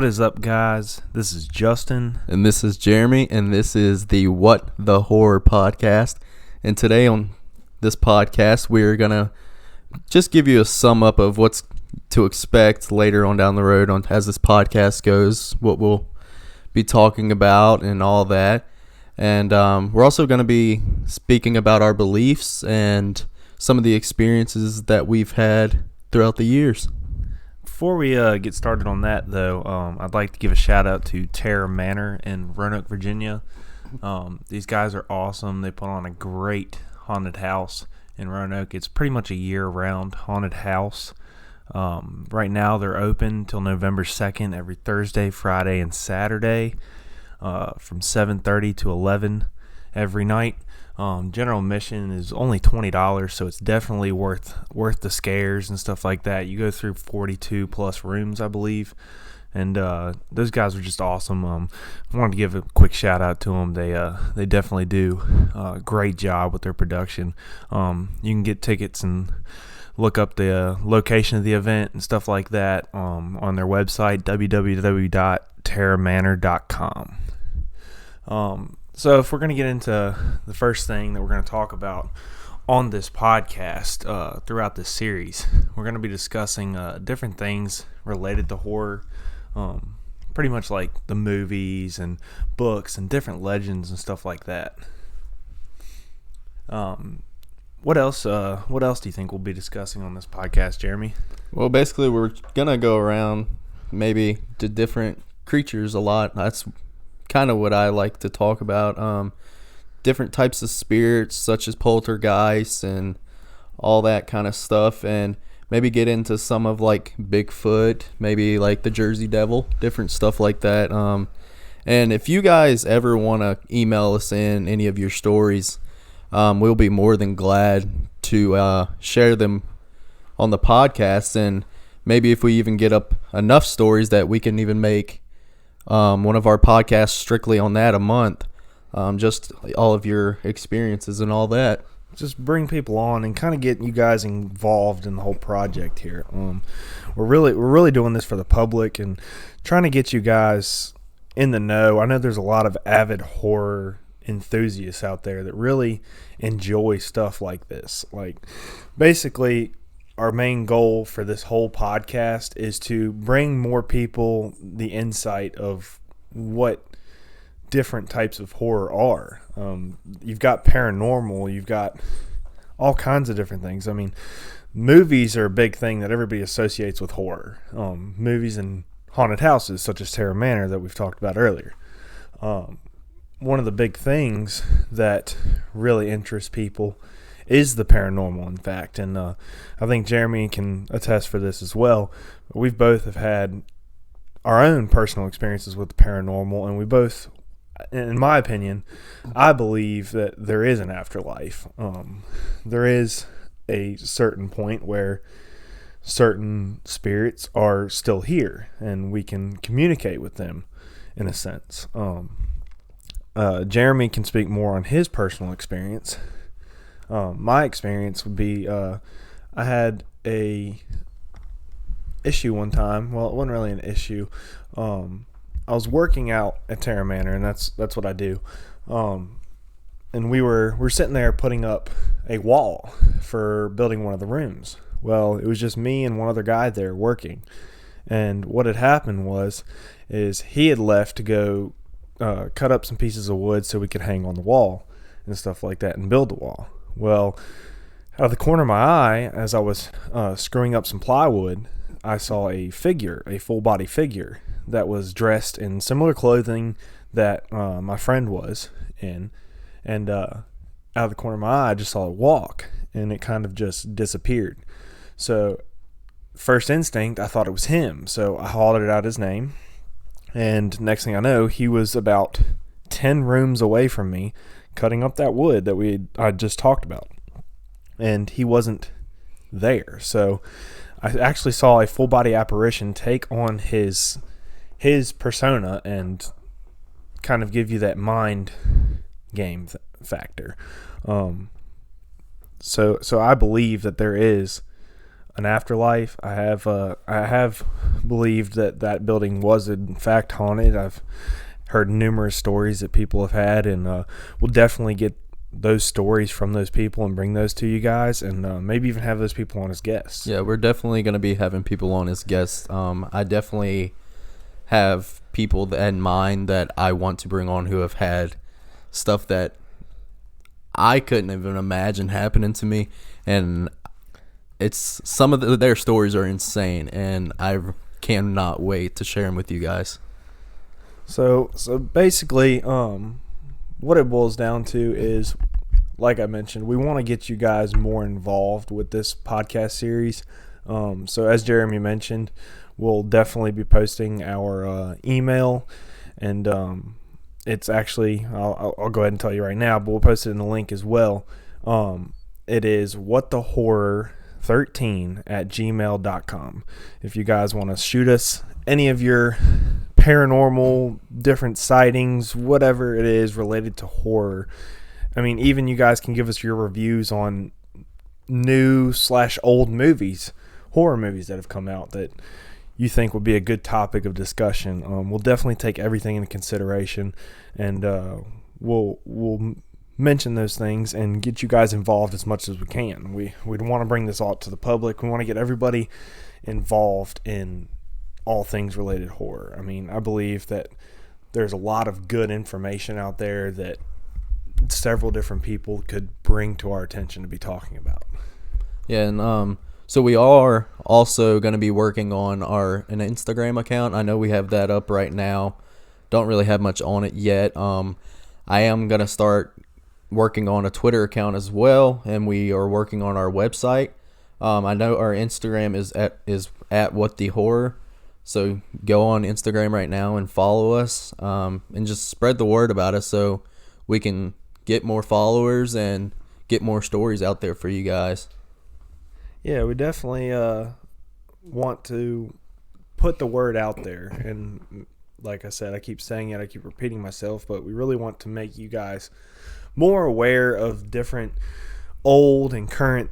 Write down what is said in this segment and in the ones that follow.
What is up, guys? This is Justin. And this is Jeremy, and this is the What the Horror podcast. And today on this podcast, we're going to just give you a sum up of what's to expect later on down the road as this podcast goes, what we'll be talking about and all that. And we're also going to be speaking about our beliefs and some of the experiences that we've had throughout the years. Before we get started on that, though, I'd like to give a shout out to Terror Manor in Roanoke, Virginia. These guys are awesome. They put on a great haunted house in Roanoke. It's pretty much a year-round haunted house. Right now, they're open till November 2nd every Thursday, Friday, and Saturday from 7:30 to 11 every night. General admission is only $20, so it's definitely worth the scares and stuff like that. You go through 42 plus rooms, I believe, and those guys are just awesome. I wanted to give a quick shout out to them. They definitely do a great job with their production. You can get tickets and look up the location of the event and stuff like that on their website, www.terrormanor.com. So if we're going to get into the first thing that we're going to talk about on this podcast throughout this series, we're going to be discussing different things related to horror, pretty much like the movies and books and different legends and stuff like that. What else do you think we'll be discussing on this podcast, Jeremy? Well, basically, we're going to go around maybe to different creatures a lot. That's kind of what I like to talk about. Different types of spirits, such as poltergeists and all that kind of stuff. And maybe get into some of like Bigfoot, maybe like the Jersey Devil, different stuff like that. And if you guys ever want to email us in any of your stories, we'll be more than glad to share them on the podcast. And maybe if we even get up enough stories that we can even make one of our podcasts strictly on that a month, just all of your experiences and all that. Just bring people on and kind of get you guys involved in the whole project here. We're really doing this for the public and trying to get you guys in the know. I know there's a lot of avid horror enthusiasts out there that really enjoy stuff like this. Like, basically, our main goal for this whole podcast is to bring more people the insight of what different types of horror are. You've got paranormal, you've got all kinds of different things. I mean, movies are a big thing that everybody associates with horror. Movies and haunted houses, such as Terror Manor that we've talked about earlier. One of the big things that really interests people is the paranormal, in fact, and I think Jeremy can attest for this as well. We've both have had our own personal experiences with the paranormal, and we both, in my opinion, I believe that there is an afterlife. There is a certain point where certain spirits are still here, and we can communicate with them in a sense. Jeremy can speak more on his personal experience. My experience would be I had a issue one time. Well, it wasn't really an issue. I was working out at Terror Manor, and that's what I do. And we're sitting there putting up a wall for building one of the rooms. Well, it was just me and one other guy there working. And what had happened is he had left to go cut up some pieces of wood so we could hang on the wall and stuff like that and build the wall. Well, out of the corner of my eye, as I was screwing up some plywood, I saw a full body figure that was dressed in similar clothing that my friend was in. And out of the corner of my eye, I just saw it walk, and it kind of just disappeared. So first instinct, I thought it was him. So I hollered out his name. And next thing I know, he was about 10 rooms away from me, cutting up that wood that I just talked about. And he wasn't there. So I actually saw a full body apparition take on his persona and kind of give you that mind game factor. So I believe that there is an afterlife. I have believed that building was in fact haunted. I've heard numerous stories that people have had, and we'll definitely get those stories from those people and bring those to you guys, and maybe even have those people on as guests. Yeah, we're definitely going to be having people on as guests. I definitely have people in mind that I want to bring on who have had stuff that I couldn't even imagine happening to me, and it's some of their stories are insane, and I cannot wait to share them with you guys. So basically, what it boils down to is, like I mentioned, we want to get you guys more involved with this podcast series. So as Jeremy mentioned, we'll definitely be posting our email, and it's actually, I'll go ahead and tell you right now, but we'll post it in the link as well. It is whatthehorror13@gmail.com. If you guys want to shoot us any of your paranormal, different sightings, whatever it is related to horror. I mean, even you guys can give us your reviews on new/old movies, horror movies that have come out that you think would be a good topic of discussion. We'll definitely take everything into consideration, and we'll mention those things and get you guys involved as much as we can. We want to bring this all to the public. We want to get everybody involved in all things related horror. I mean, I believe that there's a lot of good information out there that several different people could bring to our attention to be talking about. Yeah, and so we are also going to be working on an Instagram account. I know we have that up right now. Don't really have much on it yet. I am going to start working on a Twitter account as well, and we are working on our website. I know our Instagram is at What the Horror. So go on Instagram right now and follow us, and just spread the word about us so we can get more followers and get more stories out there for you guys. Yeah, we definitely want to put the word out there. And like I said, I keep saying it, I keep repeating myself, but we really want to make you guys more aware of different old and current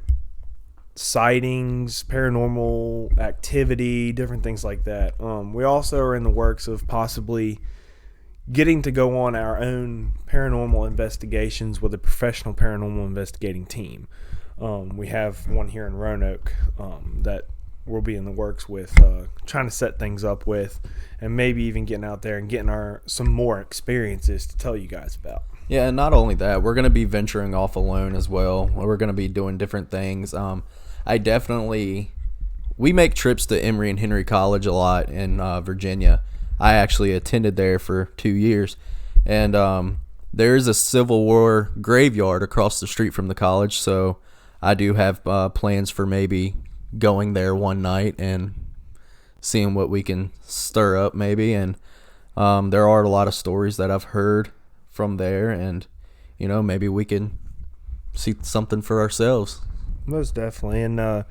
sightings, paranormal activity, different things like that. We also are in the works of possibly getting to go on our own paranormal investigations with a professional paranormal investigating team. We have one here in Roanoke that we'll be in the works with, trying to set things up with, and maybe even getting out there and getting some more experiences to tell you guys about. Yeah, and not only that, we're going to be venturing off alone as well. We're going to be doing different things. We make trips to Emory and Henry College a lot in Virginia. I actually attended there for 2 years, and there is a Civil War graveyard across the street from the college, so I do have plans for maybe going there one night and seeing what we can stir up maybe. And there are a lot of stories that I've heard from there, and maybe we can see something for ourselves. Most definitely. And I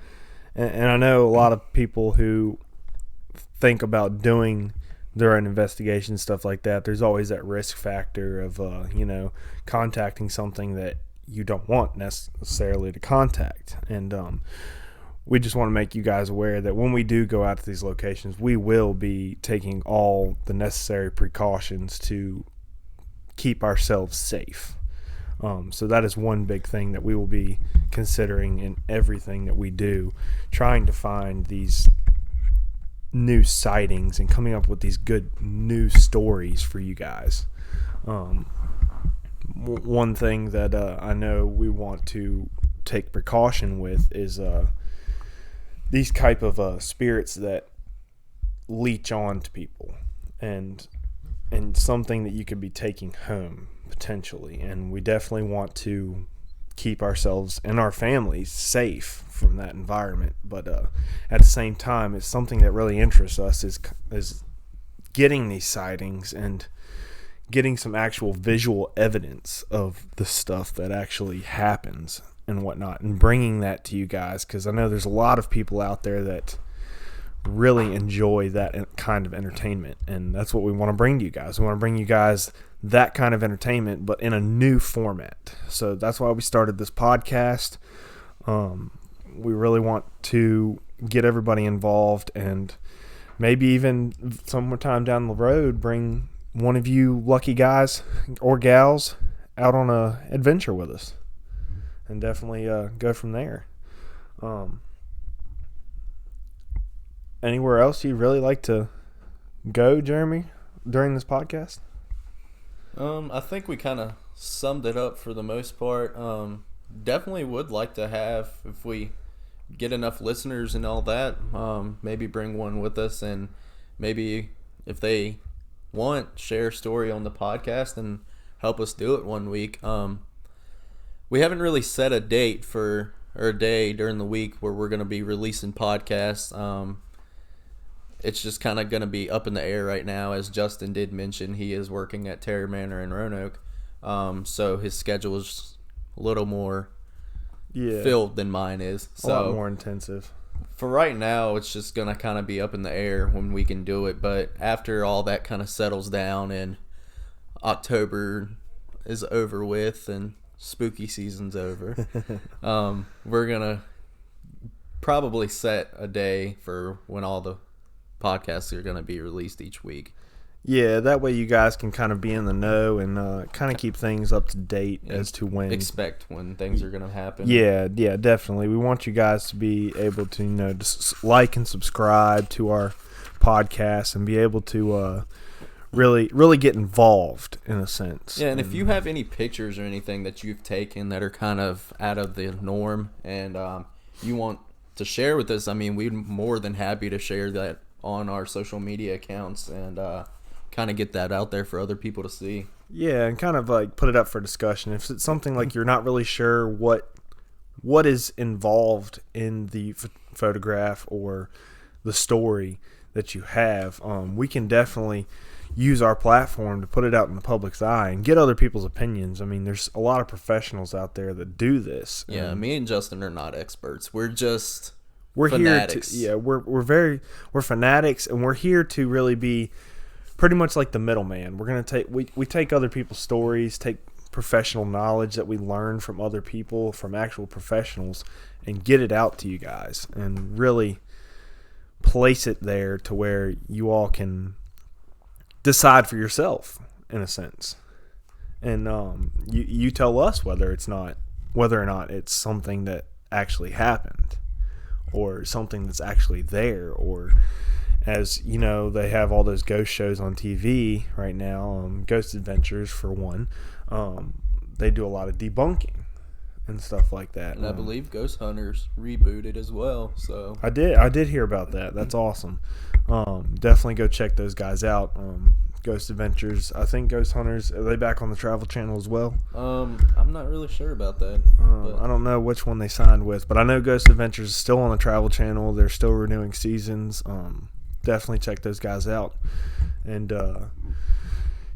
know a lot of people who think about doing their own investigation, stuff like that. There's always that risk factor of contacting something that you don't want necessarily to contact. And we just want to make you guys aware that when we do go out to these locations, we will be taking all the necessary precautions to keep ourselves safe. So that is one big thing that we will be considering in everything that we do, trying to find these new sightings and coming up with these good new stories for you guys. One thing that I know we want to take precaution with is these type of spirits that leech on to people, and something that you could be taking home potentially. And we definitely want to keep ourselves and our families safe from that environment, but at the same time, it's something that really interests us is getting these sightings and getting some actual visual evidence of the stuff that actually happens and whatnot, and bringing that to you guys, because I know there's a lot of people out there that really enjoy that kind of entertainment, and that's what we want to bring to you guys. We want to bring you guys that kind of entertainment, but in a new format. So that's why we started this podcast. We really want to get everybody involved, and maybe even sometime down the road bring one of you lucky guys or gals out on a adventure with us, and definitely go from there. Anywhere else you'd really like to go, Jeremy, during this podcast? I think we kind of summed it up for the most part. Definitely would like to have, if we get enough listeners and all that, maybe bring one with us, and maybe if they want, share a story on the podcast and help us do it one week. We haven't really set a date or a day during the week where we're going to be releasing podcasts. It's just kind of going to be up in the air right now. As Justin did mention, he is working at Terror Manor in Roanoke, so his schedule is a little more filled than mine is. So a lot more intensive. For right now, it's just going to kind of be up in the air when we can do it. But after all that kind of settles down and October is over with and spooky season's over, we're going to probably set a day for when all the podcasts are going to be released each week. Yeah, that way you guys can kind of be in the know and kind of keep things up to date as to when. Expect when things are going to happen. Yeah, definitely. We want you guys to be able to, just like and subscribe to our podcast and be able to really get involved in a sense. Yeah, and if you have any pictures or anything that you've taken that are kind of out of the norm and you want to share with us, I mean, we're more than happy to share that on our social media accounts and kind of get that out there for other people to see. Yeah, and kind of like put it up for discussion. If it's something like you're not really sure what is involved in the photograph or the story that you have, we can definitely use our platform to put it out in the public's eye and get other people's opinions. I mean, there's a lot of professionals out there that do this. Yeah, me and Justin are not experts. We're fanatics. Here to, we're fanatics, and we're here to really be pretty much like the middleman. We're gonna we take other people's stories, take professional knowledge that we learn from other people, from actual professionals, and get it out to you guys, and really place it there to where you all can decide for yourself, in a sense. And you tell us whether or not it's something that actually happened, or something that's actually there, or, as you know, they have all those ghost shows on TV right now, Ghost Adventures for one. They do a lot of debunking and stuff like that. And I believe Ghost Hunters rebooted as well. So I did hear about that. That's awesome. Definitely go check those guys out. Ghost Adventures. I think Ghost Hunters, are they back on the Travel Channel as well? I'm not really sure about that. I don't know which one they signed with, but I know Ghost Adventures is still on the Travel Channel. They're still renewing seasons. Definitely check those guys out. And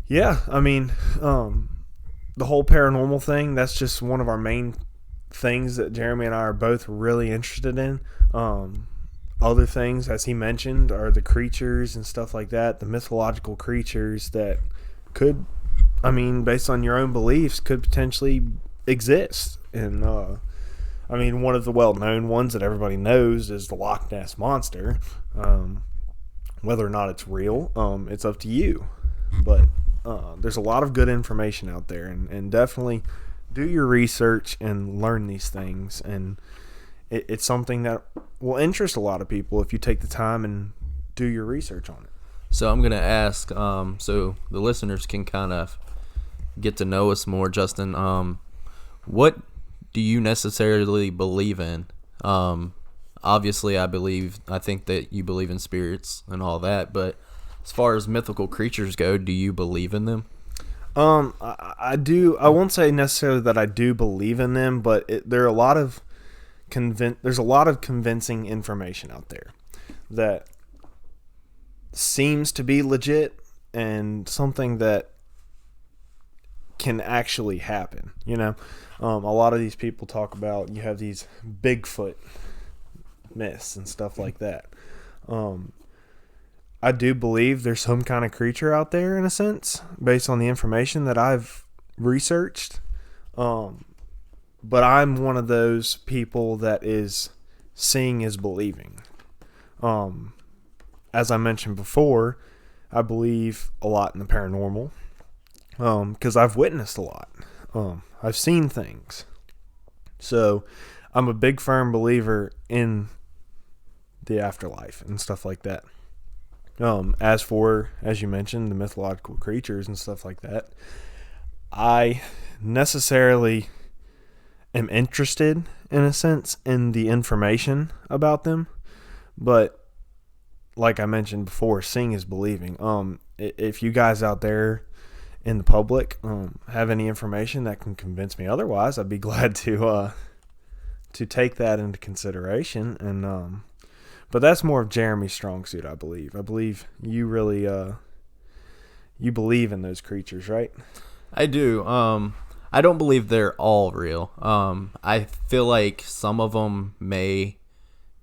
yeah, I mean, the whole paranormal thing, that's just one of our main things that Jeremy and I are both really interested in. Other things, as he mentioned, are the creatures and stuff like that, the mythological creatures that could, I mean, based on your own beliefs, could potentially exist. And, I mean, one of the well-known ones that everybody knows is the Loch Ness Monster. Whether or not it's real, it's up to you. But there's a lot of good information out there, and definitely do your research and learn these things. And it's something that will interest a lot of people if you take the time and do your research on it. So I'm going to ask, so the listeners can kind of get to know us more, Justin. What do you necessarily believe in? Obviously, I think that you believe in spirits and all that, but as far as mythical creatures go, do you believe in them? I do. I won't say necessarily that I do believe in them, but there are a lot of there's a lot of convincing information out there that seems to be legit and something that can actually happen. A lot of these people talk about, you have these Bigfoot myths and stuff like that. I do believe there's some kind of creature out there, in a sense, based on the information that I've researched. But I'm one of those people that is seeing is believing. As I mentioned before, I believe a lot in the paranormal, because I've witnessed a lot. I've seen things. So I'm a big firm believer in the afterlife and stuff like that. As for, as you mentioned, the mythological creatures and stuff like that, I necessarily am interested, in a sense, in the information about them. But like I mentioned before, seeing is believing. If you guys out there in the public have any information that can convince me otherwise, I'd be glad to take that into consideration. And but that's more of Jeremy's strong suit, I believe. I believe you really you believe in those creatures, right? I do. I don't believe they're all real. I feel like some of them may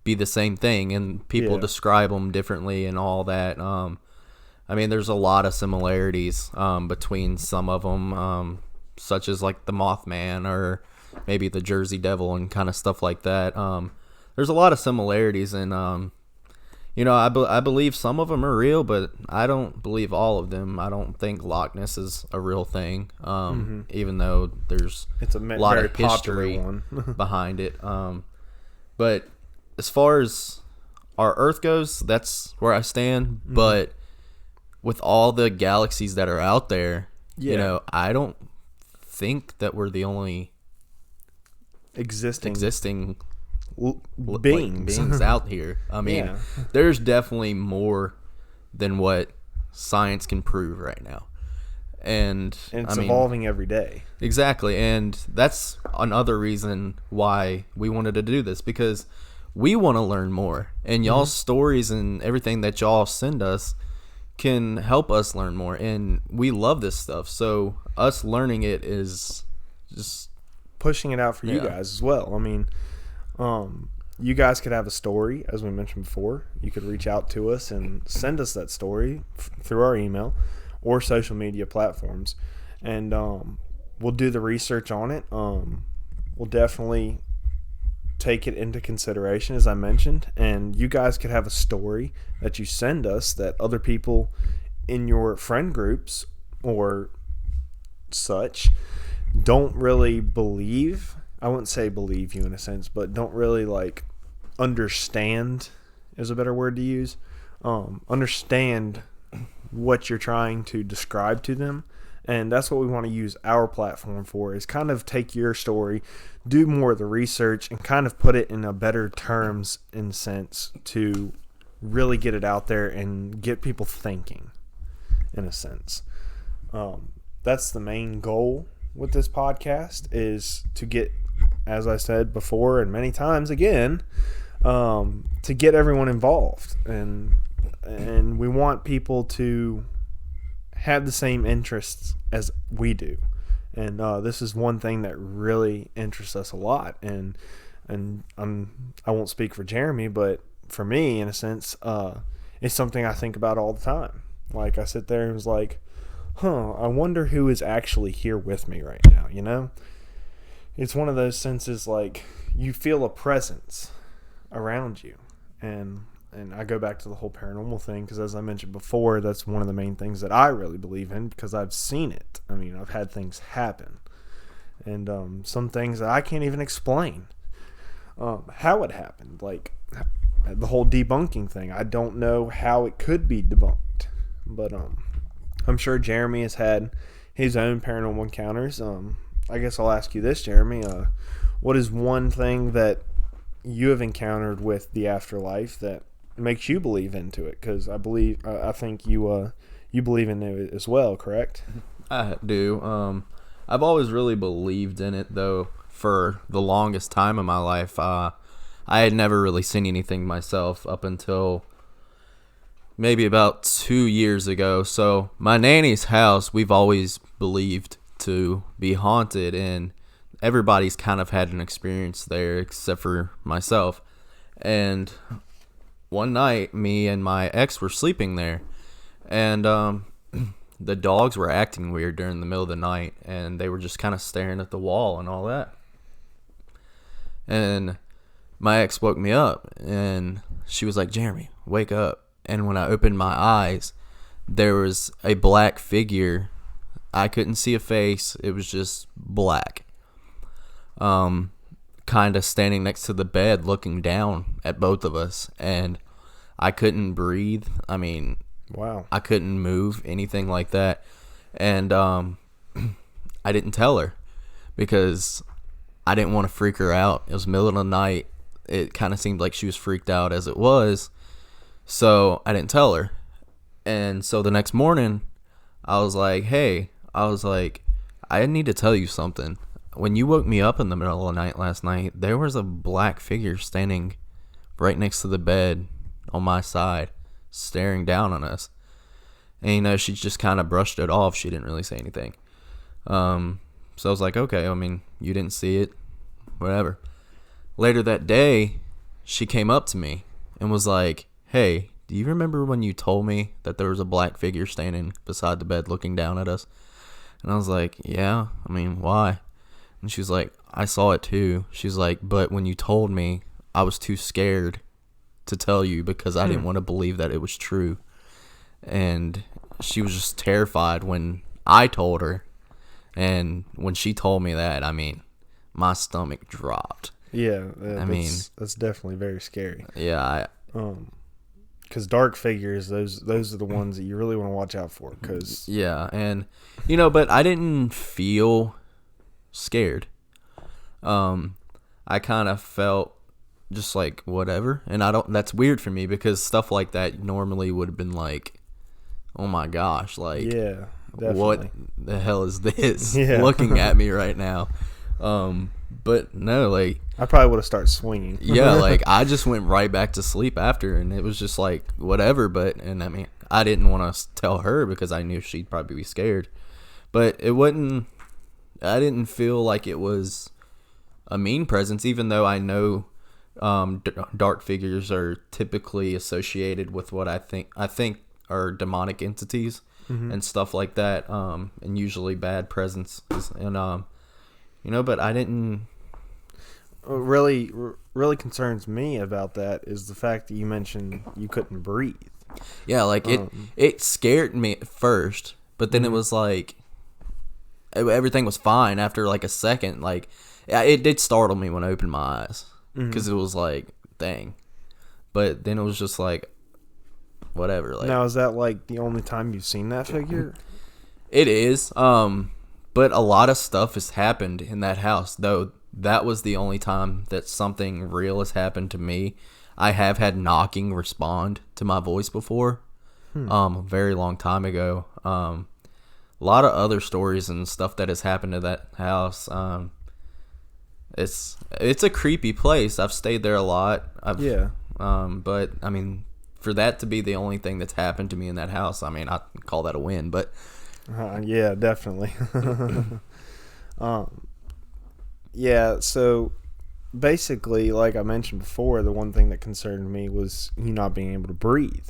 be the same thing, and people describe them differently and all that. I mean, there's a lot of similarities between some of them, such as like the Mothman or maybe the Jersey Devil and kind of stuff like that. There's a lot of similarities, and I believe some of them are real, but I don't believe all of them. I don't think Loch Ness is a real thing, even though there's it's a lot very of history one. behind it. But as far as our Earth goes, that's where I stand. But with all the galaxies that are out there, I don't think that we're the only existing beings out here. I mean, there's definitely more than what science can prove right now. And it's evolving every day. Exactly. And that's another reason why we wanted to do this, because we want to learn more. And y'all's stories and everything that y'all send us can help us learn more. And we love this stuff. So us learning it is just pushing it out for you guys as well. I mean, you guys could have a story, as we mentioned before. You could reach out to us and send us that story through our email or social media platforms, and we'll do the research on it. We'll definitely take it into consideration, as I mentioned, and you guys could have a story that you send us that other people in your friend groups or such don't really believe. I wouldn't say believe you in a sense, but don't really like understand is a better word to use. Understand what you're trying to describe to them. And that's what we want to use our platform for, is kind of take your story, do more of the research, and kind of put it in a better terms in sense to really get it out there and get people thinking in a sense. That's the main goal with this podcast, is to get, as I said before and many times again, to get everyone involved. And we want people to have the same interests as we do. And this is one thing that really interests us a lot. And I won't speak for Jeremy, but for me, in a sense, it's something I think about all the time. Like, I sit there and was like, I wonder who is actually here with me right now, you know? It's one of those senses, like, you feel a presence around you. And I go back to the whole paranormal thing, because as I mentioned before, that's one of the main things that I really believe in, because I've seen it. I mean, I've had things happen. And some things that I can't even explain how it happened. Like, the whole debunking thing. I don't know how it could be debunked. But I'm sure Jeremy has had his own paranormal encounters. I guess I'll ask you this, Jeremy. What is one thing that you have encountered with the afterlife that makes you believe into it? Because I think you believe in it as well, correct? I do. I've always really believed in it, though, for the longest time in my life. I had never really seen anything myself up until maybe about 2 years ago. So my nanny's house, we've always believed to be haunted, and everybody's kind of had an experience there except for myself. And one night, me and my ex were sleeping there, and the dogs were acting weird during the middle of the night, and they were just kind of staring at the wall and all that. And my ex woke me up, and she was like, Jeremy, wake up. And when I opened my eyes, there was a black figure. I couldn't see a face. It was just black. Kind of standing next to the bed looking down at both of us. And I couldn't breathe. I mean, wow. I couldn't move, anything like that. And I didn't tell her because I didn't want to freak her out. It was middle of the night. It kind of seemed like she was freaked out as it was. So I didn't tell her. And so the next morning, I was like, hey, I need to tell you something. When you woke me up in the middle of the night last night, there was a black figure standing right next to the bed on my side, staring down on us. And, she just kind of brushed it off. She didn't really say anything. So I was like, okay, I mean, you didn't see it, whatever. Later that day, she came up to me and was like, hey, do you remember when you told me that there was a black figure standing beside the bed looking down at us? And I was like, yeah, I mean, why? And she was like, I saw it too. She's like, but when you told me, I was too scared to tell you because I didn't want to believe that it was true. And she was just terrified when I told her. And when she told me that, I mean, my stomach dropped. Yeah, that's definitely very scary. Yeah, because dark figures, those are the ones that you really want to watch out for. Cause yeah, and but I didn't feel scared. I kind of felt just like whatever, and that's weird for me because stuff like that normally would have been like, oh my gosh, like, yeah, definitely. What the hell is this looking at me right now? But no, like, I probably would have started swinging. Yeah, like, I just went right back to sleep after, and it was just like whatever. And I mean, I didn't want to tell her because I knew she'd probably be scared, but it wasn't. I didn't feel like it was a mean presence, even though I know dark figures are typically associated with what I think are demonic entities and stuff like that, and usually bad presences, and but I didn't. What really concerns me about that is the fact that you mentioned you couldn't breathe. Yeah, like it scared me at first, but then it was like everything was fine after like a second. Like, it did startle me when I opened my eyes because it was like, dang. But then it was just like, whatever. Like, now, is that like the only time you've seen that figure? It is. But a lot of stuff has happened in that house, though. That was the only time that something real has happened to me. I have had knocking respond to my voice before, a very long time ago. A lot of other stories and stuff that has happened to that house. It's a creepy place. I've stayed there a lot. But I mean, for that to be the only thing that's happened to me in that house, I mean, I call that a win. But yeah, definitely. Yeah, so basically, like I mentioned before, the one thing that concerned me was you not being able to breathe.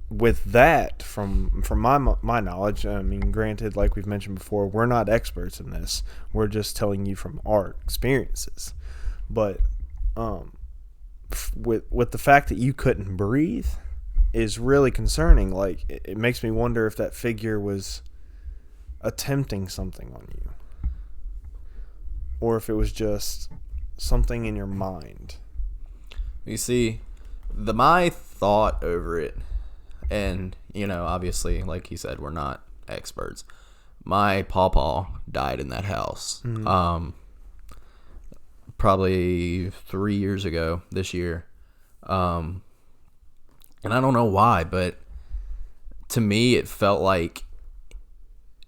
With that, from my knowledge, I mean, granted, like we've mentioned before, we're not experts in this. We're just telling you from our experiences. But with the fact that you couldn't breathe is really concerning. Like, it makes me wonder if that figure was attempting something on you, or if it was just something in your mind. You see, my thought over it, and, obviously, like he said, we're not experts. My pawpaw died in that house, probably 3 years ago this year. And I don't know why, but to me, it felt like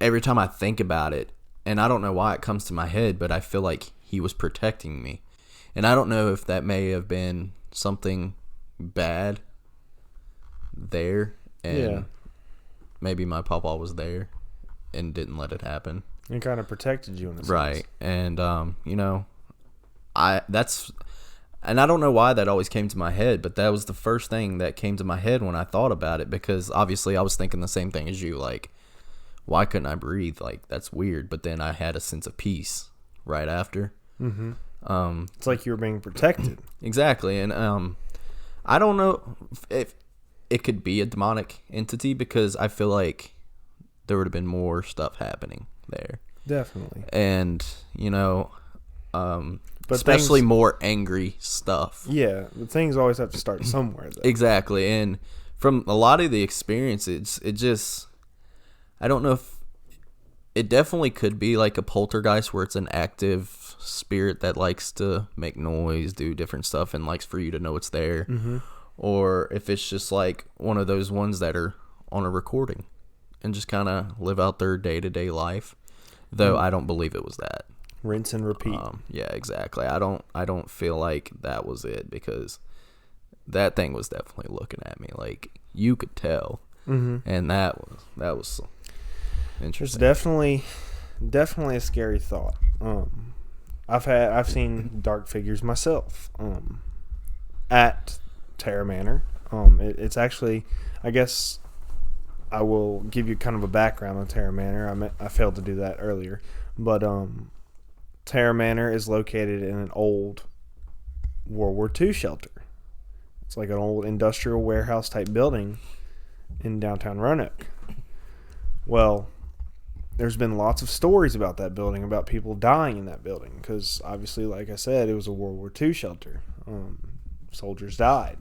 every time I think about it, and I don't know why it comes to my head, but I feel like he was protecting me. And I don't know if that may have been something bad there, and maybe my pawpaw was there and didn't let it happen. It kind of protected you in the sense. Right. And, and I don't know why that always came to my head, but that was the first thing that came to my head when I thought about it, because obviously I was thinking the same thing as you, like, why couldn't I breathe? Like, that's weird. But then I had a sense of peace right after. It's like you were being protected. Exactly, and I don't know if it could be a demonic entity because I feel like there would have been more stuff happening there. Definitely. And, But especially things, more angry stuff. yeah, but things always have to start somewhere, though. Exactly. And from a lot of the experiences, it just, I don't know if it definitely could be like a poltergeist where it's an active spirit that likes to make noise, do different stuff, and likes for you to know it's there. Mm-hmm. Or if it's just like one of those ones that are on a recording and just kind of live out their day-to-day life. Though I don't believe it was that. Rinse and repeat. Yeah, exactly. I don't feel like that was it because that thing was definitely looking at me like you could tell. Mm-hmm. And that was It's interesting. definitely a scary thought. I've seen dark figures myself. At Terror Manor. It's actually, I guess, I will give you kind of a background on Terror Manor. I failed to do that earlier, but Terror Manor is located in an old World War II shelter. It's like an old industrial warehouse type building in downtown Roanoke. Well, there's been lots of stories about that building, about people dying in that building, because obviously, like I said, it was a World War II shelter. Soldiers died.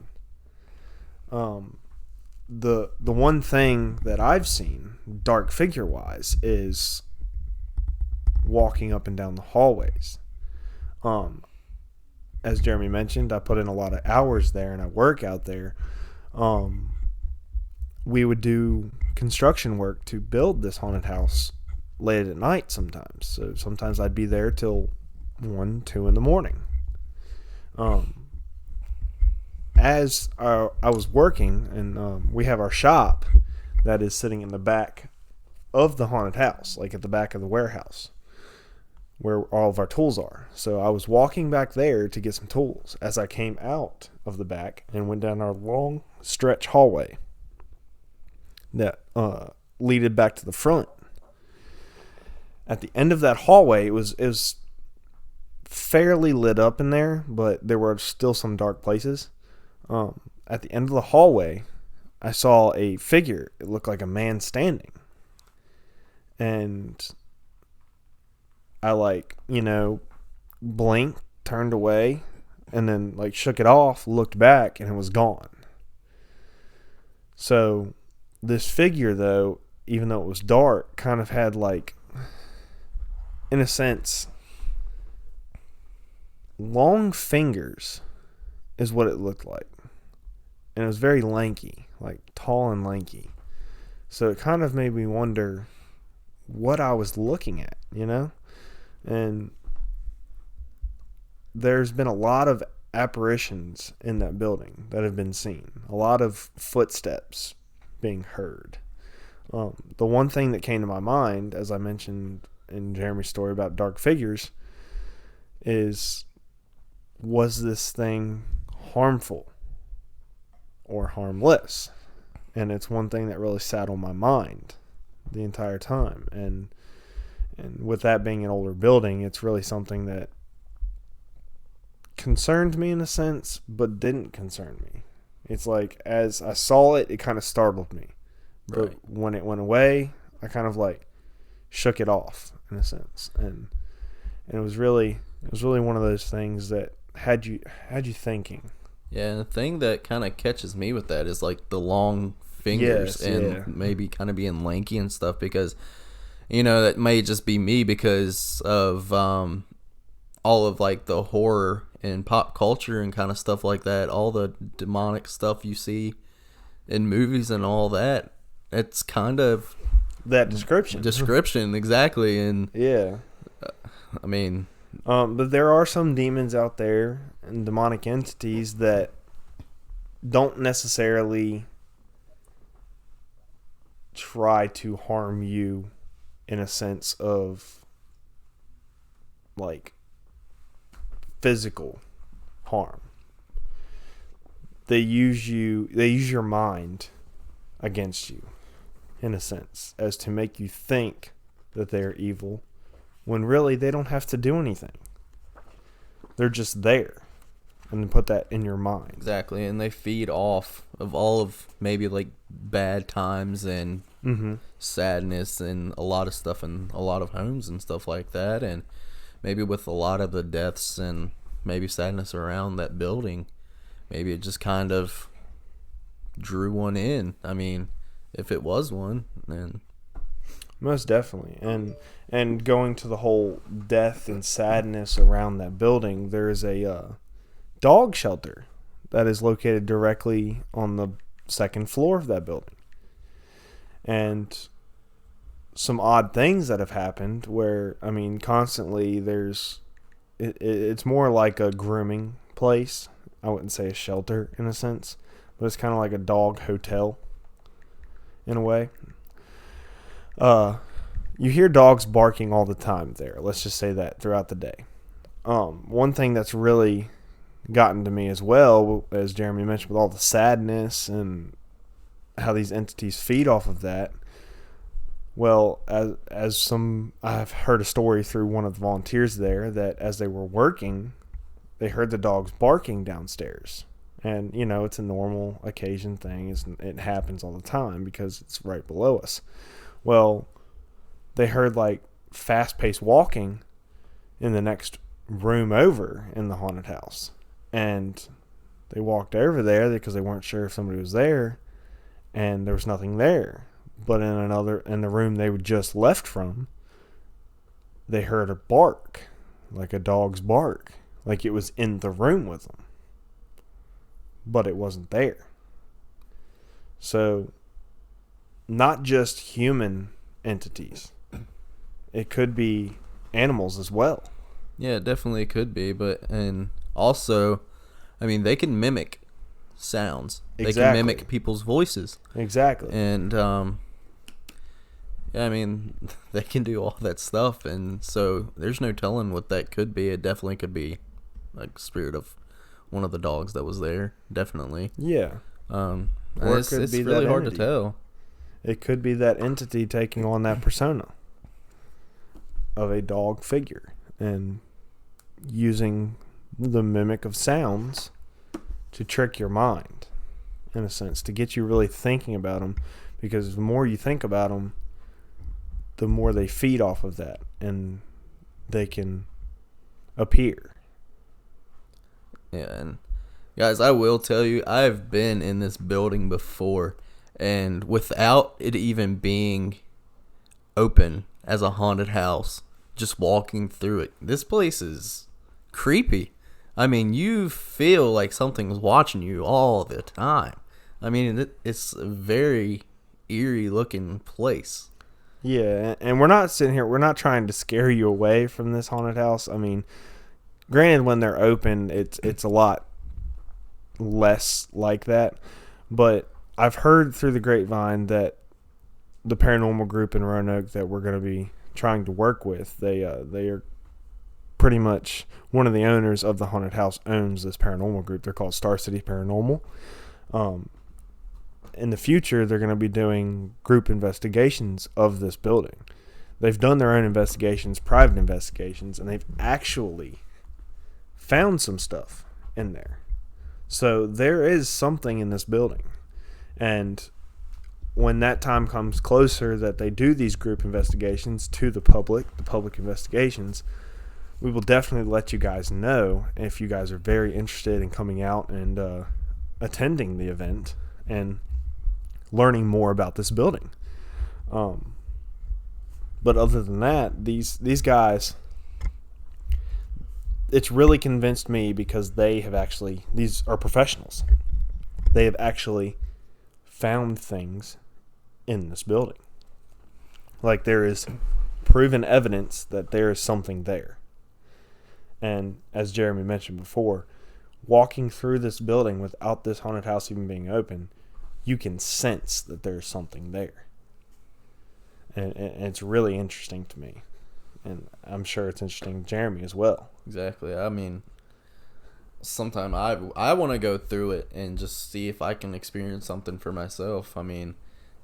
The one thing that I've seen, dark figure wise, is walking up and down the hallways. As Jeremy mentioned, I put in a lot of hours there and I work out there. We would do construction work to build this haunted house late at night sometimes. So sometimes I'd be there till 1, 2 in the morning. As I was working, and we have our shop that is sitting in the back of the haunted house, like at the back of the warehouse, where all of our tools are. So I was walking back there to get some tools as I came out of the back and went down our long stretch hallway that leaded back to the front. At the end of that hallway, it was fairly lit up in there, but there were still some dark places. At the end of the hallway, I saw a figure. It looked like a man standing. And I blinked, turned away, and then shook it off, looked back, and it was gone. So this figure, though, even though it was dark, kind of had in a sense, long fingers is what it looked like. And it was very lanky, tall and lanky. So it kind of made me wonder what I was looking at, And there's been a lot of apparitions in that building that have been seen. A lot of footsteps being heard. The one thing that came to my mind, as I mentioned in Jeremy's story about dark figures, was this thing harmful or harmless? And it's one thing that really sat on my mind the entire time. And with that being an older building, it's really something that concerned me in a sense, but didn't concern me. It's like, as I saw it, it kind of startled me. But Right. when it went away, I kind of shook it off in a sense. And it was really one of those things that had you thinking. Yeah, and the thing that kind of catches me with that is the long fingers maybe kind of being lanky and stuff, because that may just be me because of all of the horror and pop culture and kind of stuff like that, all the demonic stuff you see in movies and all that. It's kind of That description. Exactly. And Yeah. I mean, but there are some demons out there and demonic entities that don't necessarily try to harm you in a sense of physical harm. They use your mind against you in a sense, as to make you think that they're evil when really they don't have to do anything. They're just there. And put that in your mind. Exactly, and they feed off of all of maybe like bad times and sadness and a lot of stuff in a lot of homes and stuff like that, and maybe with a lot of the deaths and maybe sadness around that building, maybe it just kind of drew one in. I mean, if it was one, then most definitely. And going to the whole death and sadness around that building, there is a dog shelter that is located directly on the second floor of that building. And some odd things that have happened where, I mean, constantly it's more like a grooming place. I wouldn't say a shelter in a sense, but it's kind of like a dog hotel in a way. You hear dogs barking all the time there. Let's just say that throughout the day. One thing that's really gotten to me as well, as Jeremy mentioned, with all the sadness and how these entities feed off of that. Well, I've heard a story through one of the volunteers there that as they were working, they heard the dogs barking downstairs. And, you know, it's a normal occasion thing. It happens all the time because it's right below us. Well, they heard like fast-paced walking in the next room over in the haunted house. And they walked over there because they weren't sure if somebody was there, and there was nothing there. But in the room they would just left from, they heard a bark, like a dog's bark, like it was in the room with them. But it wasn't there. So, not just human entities. It could be animals as well. yeah, it definitely could be. But and also, I mean, they can mimic sounds. They can mimic people's voices. Exactly. And yeah, I mean, they can do all that stuff, and so there's no telling what that could be. It definitely could be like spirit of one of the dogs that was there. Definitely. Yeah. Or it could it's be really that hard to entity. tell. It could be that entity taking on that persona of a dog figure and using the mimic of sounds to trick your mind, in a sense, to get you really thinking about them, because the more you think about them, the more they feed off of that, and they can appear. Yeah, and guys, I will tell you, I've been in this building before, and without it even being open as a haunted house, just walking through it, this place is creepy. I mean, you feel like something's watching you all the time. I mean, it's a very eerie looking place. Yeah, and we're not sitting here, we're not trying to scare you away from this haunted house. I mean, granted, when they're open, it's a lot less like that. But I've heard through the grapevine that the paranormal group in Roanoke that we're going to be trying to work with, they are pretty much one of the owners of the haunted house owns this paranormal group. They're called Star City Paranormal. In the future, they're going to be doing group investigations of this building. They've done their own investigations, private investigations, and they've actually found some stuff in there. So there is something in this building. And when that time comes closer that they do these group investigations to the public investigations, we will definitely let you guys know if you guys are very interested in coming out and attending the event and learning more about this building. But other than that, these guys, it's really convinced me because these are professionals. They have actually found things in this building. Like, there is proven evidence that there is something there. And as Jeremy mentioned before, walking through this building without this haunted house even being open, you can sense that there's something there. And it's really interesting to me. And I'm sure it's interesting to Jeremy as well. Exactly. I mean, sometime I want to go through it and just see if I can experience something for myself. I mean,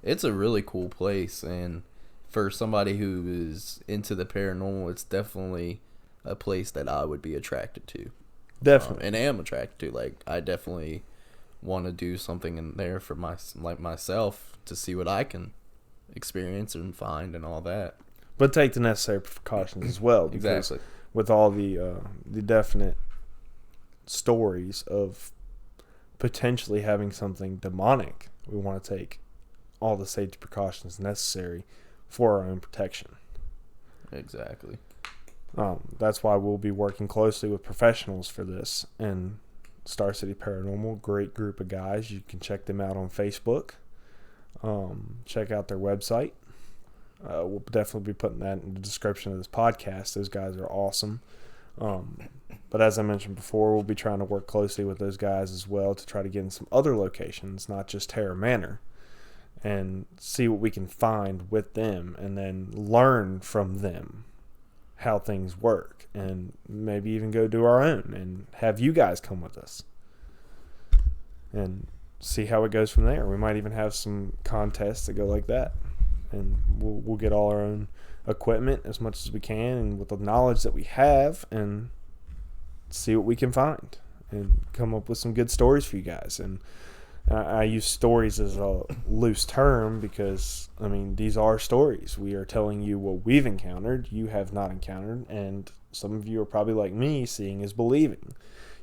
it's a really cool place, and for somebody who is into the paranormal, it's definitely a place that I would be attracted to. Definitely. And am attracted to. Like, I definitely want to do something in there for myself to see what I can experience and find and all that. But take the necessary precautions as well. Exactly. With all the definite stories of potentially having something demonic, we want to take all the safety precautions necessary for our own protection. Exactly. That's why we'll be working closely with professionals for this. And Star City Paranormal, great group of guys. You can check them out on Facebook. Check out their website. We'll definitely be putting that in the description of this podcast. Those guys are awesome. But as I mentioned before, we'll be trying to work closely with those guys as well to try to get in some other locations, not just Terror Manor, and see what we can find with them and then learn from them how things work, and maybe even go do our own and have you guys come with us and see how it goes from there. We might even have some contests that go like that, and we'll get all our own equipment as much as we can and with the knowledge that we have, and see what we can find and come up with some good stories for you guys. And I use stories as a loose term because, I mean, these are stories. We are telling you what we've encountered, you have not encountered, and some of you are probably like me, seeing is believing.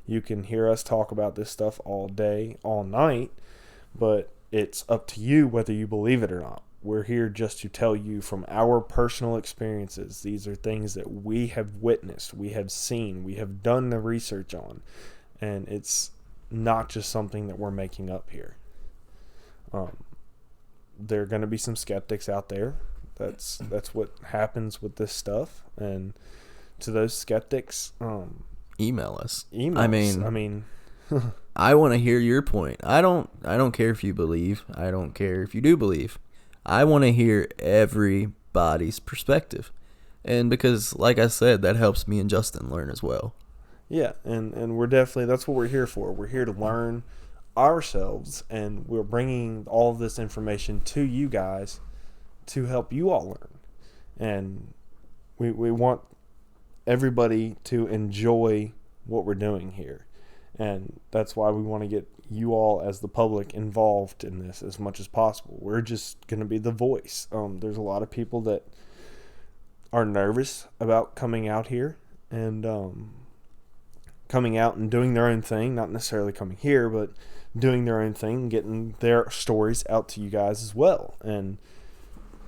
You can hear us talk about this stuff all day, all night, but it's up to you whether you believe it or not. We're here just to tell you from our personal experiences. These are things that we have witnessed, we have seen, we have done the research on, and it's not just something that we're making up here. There are going to be some skeptics out there. That's what happens with this stuff. And to those skeptics, email us. I mean, I want to hear your point. I don't care if you believe. I don't care if you do believe. I want to hear everybody's perspective. And because, like I said, that helps me and Justin learn as well. Yeah, and we're definitely, that's what we're here for. We're here to learn ourselves, and we're bringing all of this information to you guys to help you all learn. And we want everybody to enjoy what we're doing here. And that's why we want to get you all as the public involved in this as much as possible. We're just going to be the voice. There's a lot of people that are nervous about coming out here and coming out and doing their own thing, not necessarily coming here, but doing their own thing, getting their stories out to you guys as well. And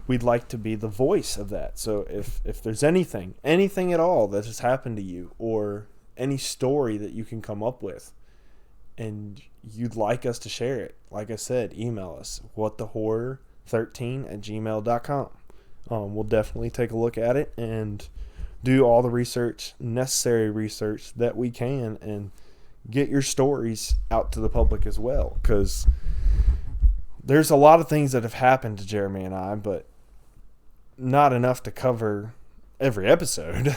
we'd like to be the voice of that. So if there's anything at all that has happened to you, or any story that you can come up with and you'd like us to share it, like I said, email us, whatthehorror13@gmail.com. We'll definitely take a look at it and do all the necessary research that we can, and get your stories out to the public as well. Because there's a lot of things that have happened to Jeremy and I, but not enough to cover every episode.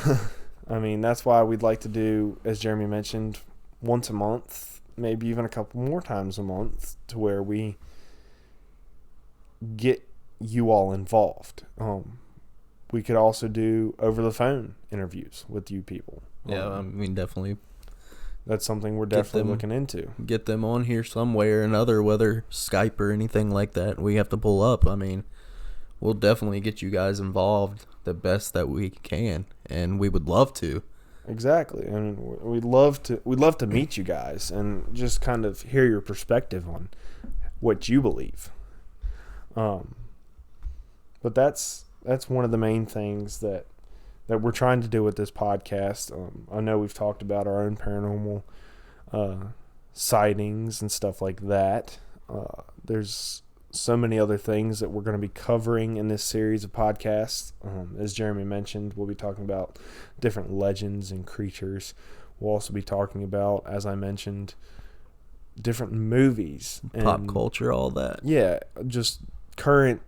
I mean, that's why we'd like to do, as Jeremy mentioned, once a month, maybe even a couple more times a month, to where we get you all involved. We could also do over the phone interviews with you people. Yeah, I mean, definitely. That's something we're definitely looking into. Get them on here some way or another, whether Skype or anything like that we have to pull up. I mean, we'll definitely get you guys involved the best that we can, and we would love to. Exactly. I mean, we'd love to meet you guys and just kind of hear your perspective on what you believe. But that's one of the main things that we're trying to do with this podcast. I know we've talked about our own paranormal sightings and stuff like that. There's so many other things that we're going to be covering in this series of podcasts. As Jeremy mentioned, we'll be talking about different legends and creatures. We'll also be talking about, as I mentioned, different movies. Pop culture, all that. Yeah, just current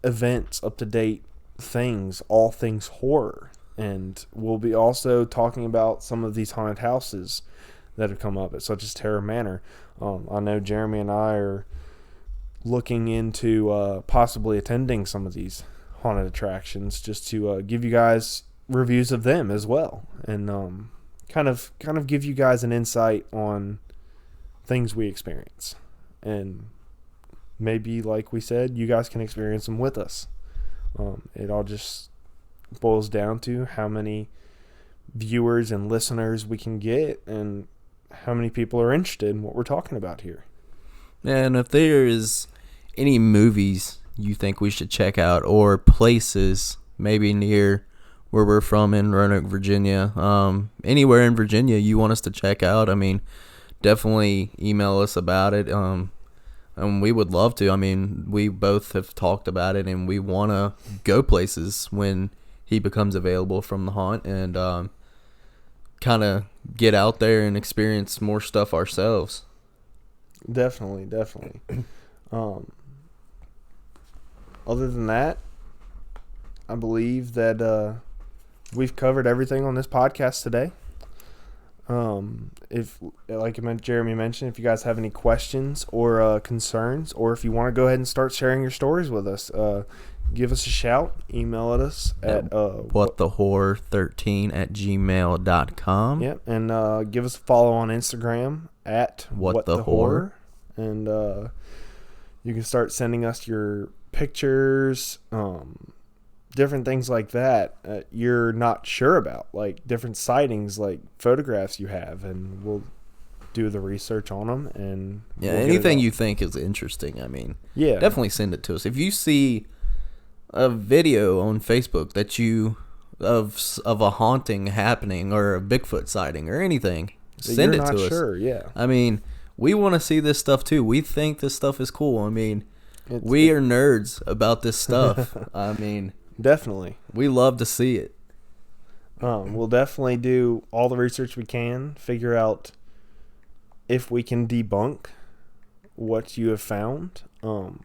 events, up-to-date things, all things horror. And we'll be also talking about some of these haunted houses that have come up, such as Terror Manor. I know Jeremy and I are looking into possibly attending some of these haunted attractions, just to give you guys reviews of them as well, and kind of give you guys an insight on things we experience, and maybe, like we said, you guys can experience them with us. It all just boils down to how many viewers and listeners we can get, and how many people are interested in what we're talking about here. And if there is any movies you think we should check out, or places maybe near where we're from in Roanoke, Virginia, anywhere in Virginia you want us to check out, I mean, definitely email us about it. And we would love to. I mean, we both have talked about it, and we want to go places when he becomes available from the haunt, and kind of get out there and experience more stuff ourselves. Definitely. Other than that, I believe that we've covered everything on this podcast today. If, like Jeremy mentioned, if you guys have any questions or concerns, or if you want to go ahead and start sharing your stories with us, give us a shout. Email at us at whatthehorror13@gmail.com. Yep, and give us a follow on Instagram at whatthehorror. And you can start sending us your pictures, different things like that you're not sure about, like different sightings, like photographs you have, and we'll do the research on them. And anything you think is interesting, I mean, yeah, definitely send it to us. If you see a video on Facebook that you of a haunting happening, or a Bigfoot sighting, or anything, send it to us. Sure, yeah. I mean, we want to see this stuff too. We think this stuff is cool. I mean, we are nerds about this stuff. I mean, definitely, we love to see it. We'll definitely do all the research we can, figure out if we can debunk what you have found, and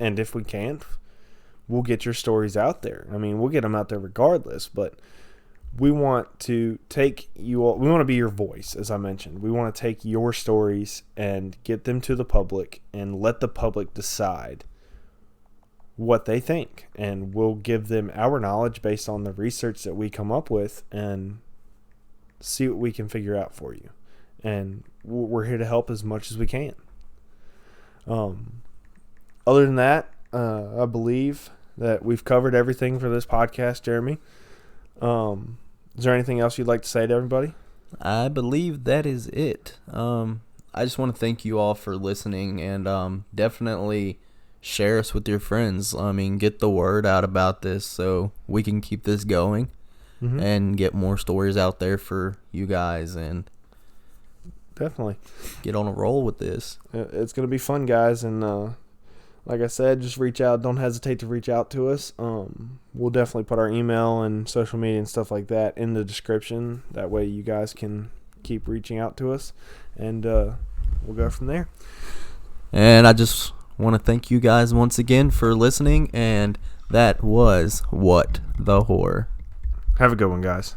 if we can't, we'll get your stories out there. I mean, we'll get them out there regardless, but we want to take you all, we want to be your voice, as I mentioned. We want to take your stories and get them to the public, and let the public decide what they think, and we'll give them our knowledge based on the research that we come up with, and see what we can figure out for you. And we're here to help as much as we can. Other than that, I believe that we've covered everything for this podcast, Jeremy. Is there anything else you'd like to say to everybody? I believe that is it. I just want to thank you all for listening, and definitely share us with your friends. I mean, get the word out about this so we can keep this going, and get more stories out there for you guys, and definitely get on a roll with this. It's going to be fun, guys, and like I said, just reach out. Don't hesitate to reach out to us. We'll definitely put our email and social media and stuff like that in the description. That way you guys can keep reaching out to us, and we'll go from there. And I just want to thank you guys once again for listening, and that was What the Horror. Have a good one, guys.